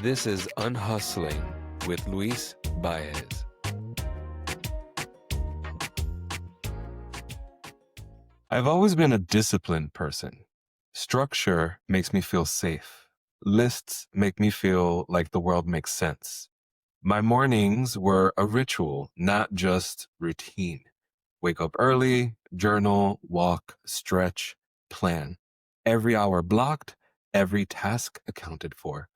This is Unhustling with Luis Baez. I've always been a disciplined person. Structure makes me feel safe. Lists make me feel like the world makes sense. My mornings were a ritual, not just routine. Wake up early, journal, walk, stretch, plan. Every hour blocked, every task accounted for.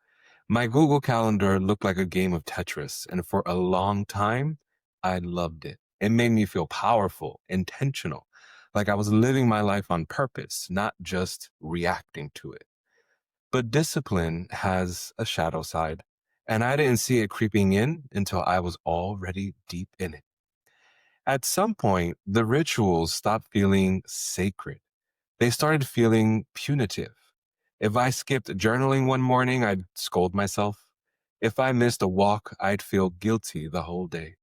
My Google Calendar looked like a game of Tetris, and for a long time, I loved it. It made me feel powerful, intentional, like I was living my life on purpose, not just reacting to it. But discipline has a shadow side, and I didn't see it creeping in until I was already deep in it. At some point, the rituals stopped feeling sacred. They started feeling punitive. If I skipped journaling one morning, I'd scold myself. If I missed a walk, I'd feel guilty the whole day.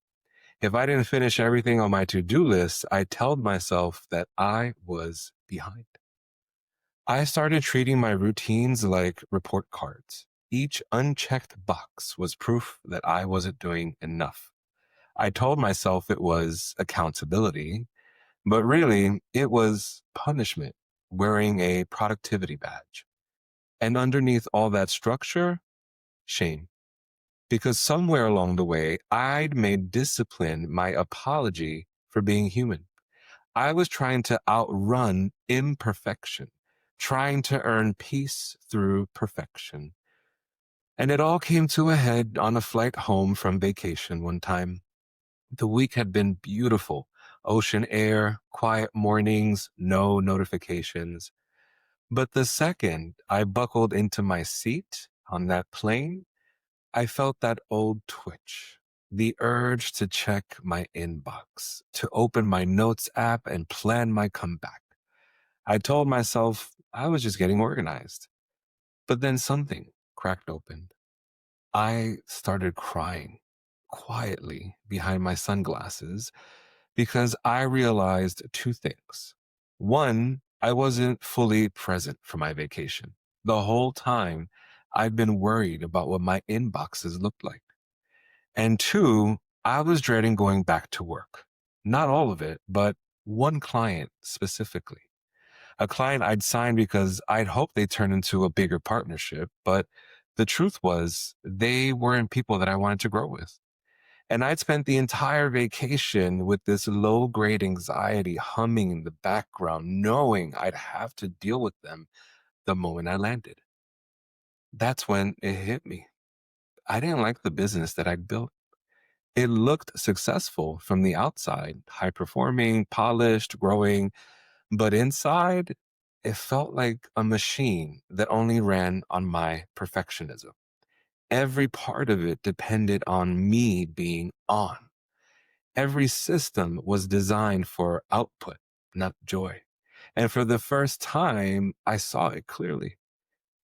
If I didn't finish everything on my to-do list, I told myself that I was behind. I started treating my routines like report cards. Each unchecked box was proof that I wasn't doing enough. I told myself it was accountability, but really it was punishment, wearing a productivity badge. And underneath all that structure, shame. Because somewhere along the way, I'd made discipline my apology for being human. I was trying to outrun imperfection, trying to earn peace through perfection. And it all came to a head on a flight home from vacation one time. The week had been beautiful. Ocean air, quiet mornings, no notifications. But the second I buckled into my seat on that plane, I felt that old twitch, the urge to check my inbox, to open my notes app and plan my comeback. I told myself I was just getting organized. But then something cracked open. I started crying quietly behind my sunglasses because I realized two things. One, I wasn't fully present for my vacation. The whole time, I've been worried about what my inboxes looked like. And two, I was dreading going back to work. Not all of it, but one client specifically. A client I'd signed because I'd hoped they'd turn into a bigger partnership, but the truth was they weren't people that I wanted to grow with. And I'd spent the entire vacation with this low grade anxiety humming in the background, knowing I'd have to deal with them the moment I landed. That's when it hit me. I didn't like the business that I'd built. It looked successful from the outside, high performing, polished, growing, but inside, it felt like a machine that only ran on my perfectionism. Every part of it depended on me being on. Every system was designed for output, not joy. And for the first time, I saw it clearly.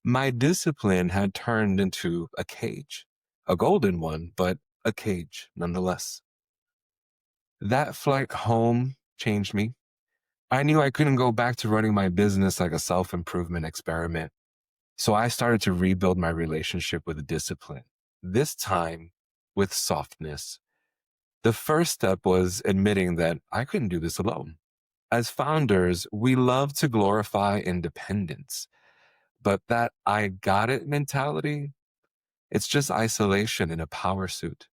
My discipline had turned into a cage, a golden one, but a cage nonetheless. That flight home changed me. I knew I couldn't go back to running my business like a self-improvement experiment. So I started to rebuild my relationship with discipline, this time with softness. The first step was admitting that I couldn't do this alone. As founders, we love to glorify independence, but that I got it mentality, it's just isolation in a power suit.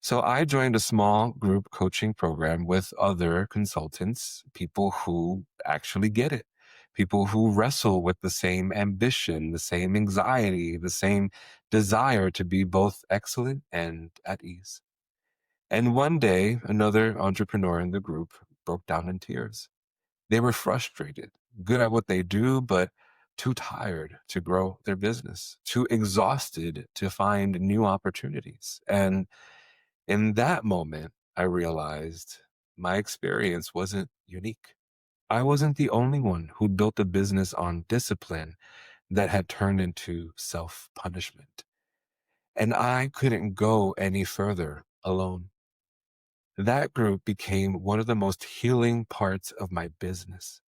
So I joined a small group coaching program with other consultants, people who actually get it, people who wrestle with the same ambition, the same anxiety, the same desire to be both excellent and at ease. And one day, another entrepreneur in the group broke down in tears. They were frustrated, good at what they do, but too tired to grow their business, too exhausted to find new opportunities. And in that moment, I realized my experience wasn't unique. I wasn't the only one who built a business on discipline that had turned into self-punishment. And I couldn't go any further alone. That group became one of the most healing parts of my business.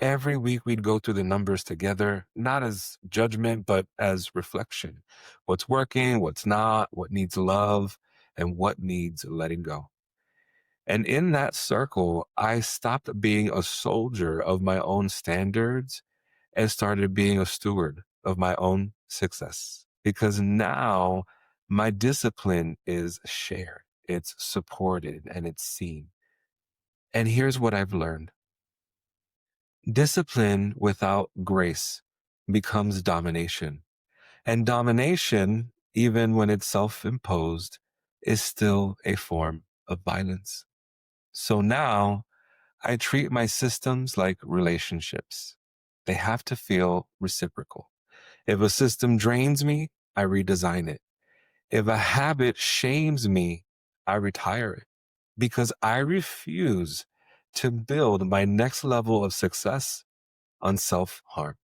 Every week we'd go through the numbers together, not as judgment, but as reflection. What's working, what's not, what needs love, and what needs letting go. And in that circle, I stopped being a soldier of my own standards and started being a steward of my own success. Because now my discipline is shared, it's supported, and it's seen. And here's what I've learned: discipline without grace becomes domination. And domination, even when it's self imposed, is still a form of violence. So now I treat my systems like relationships. They have to feel reciprocal. If a system drains me, I redesign it. If a habit shames me, I retire it because I refuse to build my next level of success on self harm.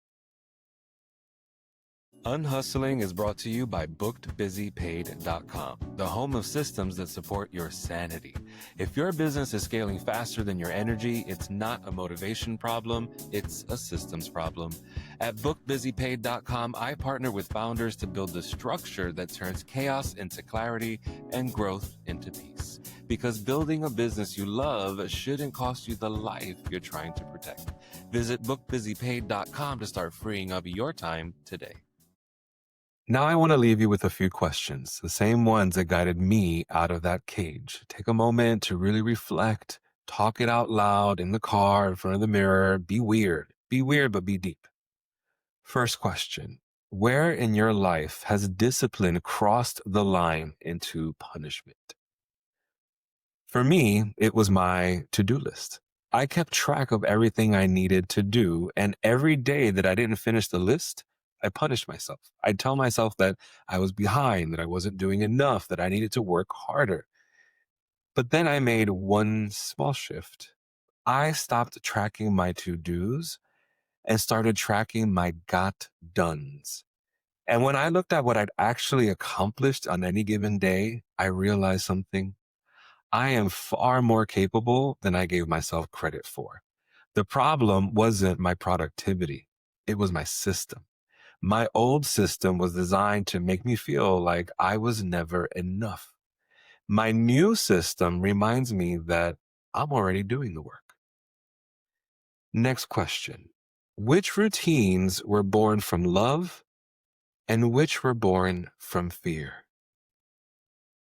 Unhustling is brought to you by bookedbusypaid.com, the home of systems that support your sanity. If your business is scaling faster than your energy, it's not a motivation problem, it's a systems problem. At bookedbusypaid.com, I partner with founders to build the structure that turns chaos into clarity and growth into peace. Because building a business you love shouldn't cost you the life you're trying to protect. Visit bookbusypaid.com to start freeing up your time today. Now I want to leave you with a few questions, the same ones that guided me out of that cage. Take a moment to really reflect, talk it out loud in the car, in front of the mirror. Be weird. Be weird, but be deep. First question: where in your life has discipline crossed the line into punishment? For me, it was my to-do list. I kept track of everything I needed to do, and every day that I didn't finish the list, I punished myself. I'd tell myself that I was behind, that I wasn't doing enough, that I needed to work harder. But then I made one small shift. I stopped tracking my to-dos and started tracking my got dones. And when I looked at what I'd actually accomplished on any given day, I realized something. I am far more capable than I gave myself credit for. The problem wasn't my productivity. It was my system. My old system was designed to make me feel like I was never enough. My new system reminds me that I'm already doing the work. Next question: which routines were born from love and which were born from fear?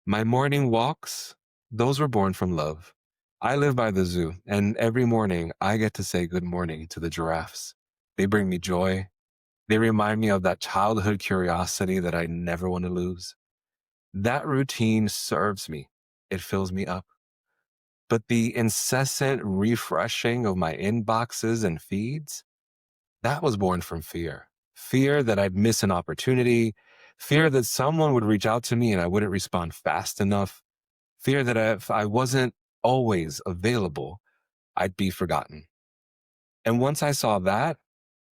My morning walks, those were born from love. I live by the zoo, and every morning I get to say good morning to the giraffes. They bring me joy. They remind me of that childhood curiosity that I never want to lose. That routine serves me. It fills me up. But the incessant refreshing of my inboxes and feeds, that was born from fear. Fear that I'd miss an opportunity, fear that someone would reach out to me and I wouldn't respond fast enough, fear that if I wasn't always available, I'd be forgotten. And once I saw that,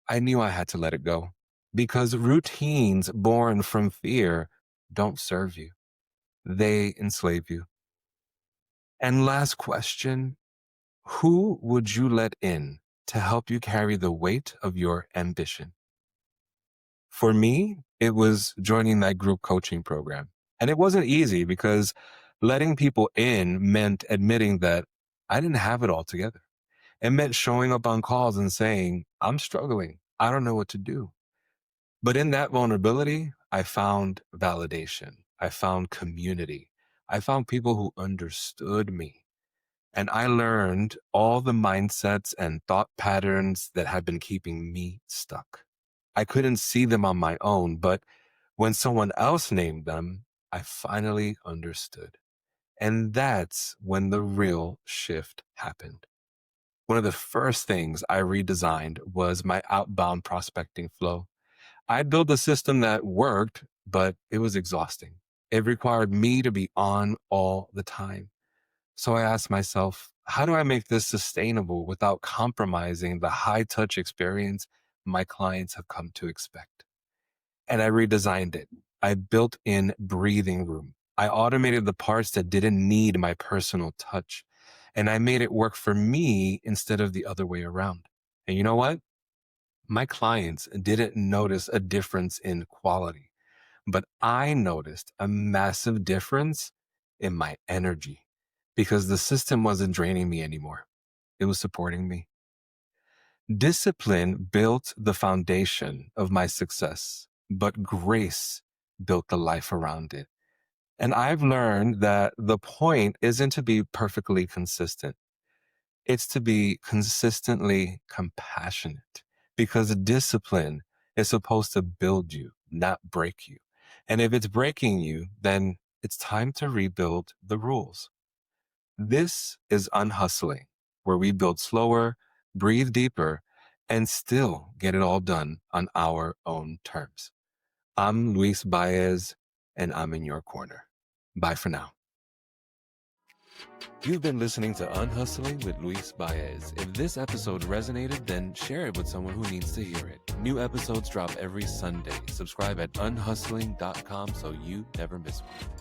I knew I had to let it go because routines born from fear don't serve you. They enslave you. And last question: who would you let in to help you carry the weight of your ambition? For me, it was joining that group coaching program. And it wasn't easy because letting people in meant admitting that I didn't have it all together. It meant showing up on calls and saying, I'm struggling. I don't know what to do. But in that vulnerability, I found validation. I found community. I found people who understood me. And I learned all the mindsets and thought patterns that had been keeping me stuck. I couldn't see them on my own, but when someone else named them, I finally understood. And that's when the real shift happened. One of the first things I redesigned was my outbound prospecting flow. I built a system that worked, but it was exhausting. It required me to be on all the time. So I asked myself, how do I make this sustainable without compromising the high touch experience my clients have come to expect? And I redesigned it. I built in breathing room. I automated the parts that didn't need my personal touch. And I made it work for me instead of the other way around. And you know what? My clients didn't notice a difference in quality, but I noticed a massive difference in my energy because the system wasn't draining me anymore. It was supporting me. Discipline built the foundation of my success, but grace built the life around it. And I've learned that the point isn't to be perfectly consistent. It's to be consistently compassionate because discipline is supposed to build you, not break you. And if it's breaking you, then it's time to rebuild the rules. This is unhustling, where we build slower, breathe deeper, and still get it all done on our own terms. I'm Luis Baez, and I'm in your corner. Bye for now. You've been listening to Unhustling with Luis Baez. If this episode resonated, then share it with someone who needs to hear it. New episodes drop every Sunday. Subscribe at unhustling.com so you never miss one.